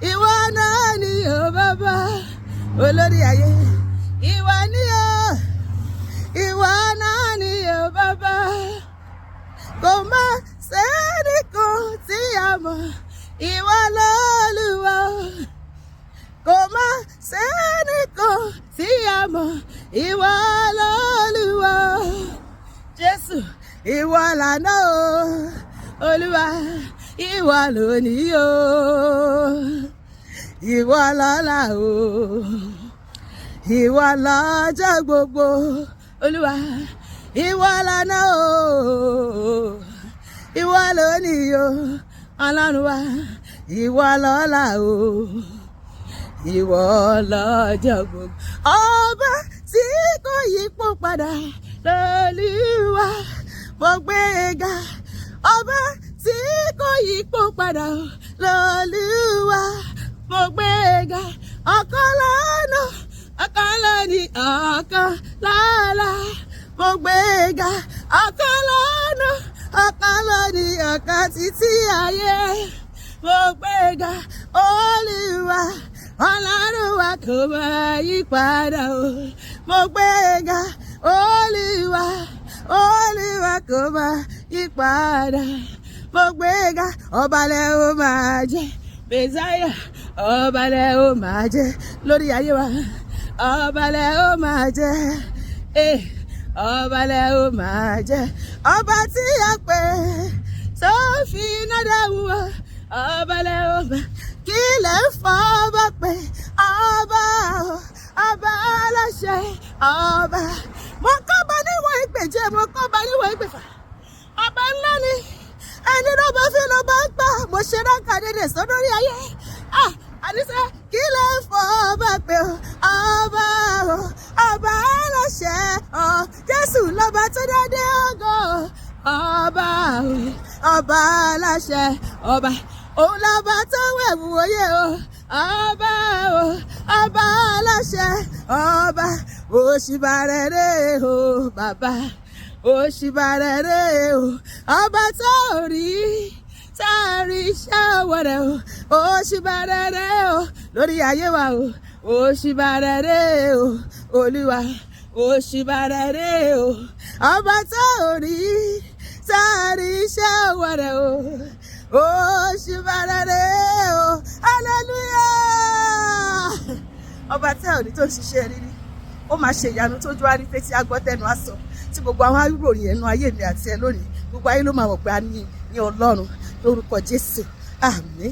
ìwọ náà ni o bàbá olórí ayé, ìwọ ni o, ìwọ náà ni o bàbá. Kò má sẹ́nìkan tí a mọ̀, ìwọ l'Olúwa. Kò má sẹ́nìkan tí a mọ̀, ìwọ l'Olúwa. Jésù, ìwọ lànà o, Olúwa, ìwọ lónìí o, ìwọ lọ́la o, ìwọ lọ́jọ́ gbogbo, Olúwa, ìwọ lànà o, ìwọ lónìí o, Ọlọ́run wa, ìwọ lọ́la o, ìwọ lọ́jọ́ gbogbo. Ọba tí kò yípo padà l'Olúwa, mo gbé e ga. Ọba tí kò yípo padà l'Olúwa, mo gbé e ga. Ọ̀kan lánà, ọ̀kan lónìí, ọ̀kan lọ́la, mo gbé e ga. Ọ̀kan lánà, ọ̀kan lónìí, ọ̀kan títí ayé, mo gbé e ga. Olúwa, Ọlọ́run wa kò máa yí padà o, mo gbé e ga. Olúwa, Olúwa kò máa yí padà, mo gbé e ga. Ọba lẹ ó máa jẹ́, Mèsáyà, ọba lẹ ó máa jẹ́ lórí ayé wa, ọba lẹ ó máa jẹ́, ọba lẹ ó máa jẹ́. Ọba tí a pè tó fi iná dáhùn o, ọba lẹ ó máa. Kí lẹ ń fọ́ ọba pé ọba o, ọba aláṣẹ, ọba. Mo kọ́ba níwọ̀n ìgbèje, mo kọ́ba níwọ̀n ìgbèfà. Ọba ńlá ni ẹni ló bá fi ló bá gbà. Mo ṣe ránkà dédé sódórí ayé. Àníṣe kí lẹ ń fọ́ ọba pé ọba o, ọba aláṣẹ, Jésù lọ́ba tó dádé ògo, ọba o, ọba aláṣẹ, ọba. Òun lọ́ba tó wẹ̀wù oyè o, ọba o, ọba aláṣẹ, ọba. Òṣìbàrẹ̀rẹ̀ o bàbá, òṣìbàrẹ̀rẹ̀ o, ọba tó rí táàrí iṣẹ́ ọwọ́ rẹ̀ o, òṣìbàrẹ̀rẹ̀ o lórí ayé wa o, òṣìbàrẹ̀rẹ̀ o Olúwa, òṣìbàrẹ̀rẹ̀ o, ọba tó rí táàrí iṣẹ́ ọwọ́ rẹ̀ o, òṣìbàrẹ̀rẹ̀ o, hallelujah. Ọba tí a ò ní tó ń ṣiṣẹ́ rírí, ó máa ṣe ìyanu tójú á rí pé tí a gbọ́ tẹnu á sọ, tí gbogbo àwọn arúgbòrìn ẹnu ayé mi àti ẹ lónìí, gbogbo ayé ló máa wọ̀ pé a ní Ọlọ́run lórúkọ Jésù, àmín.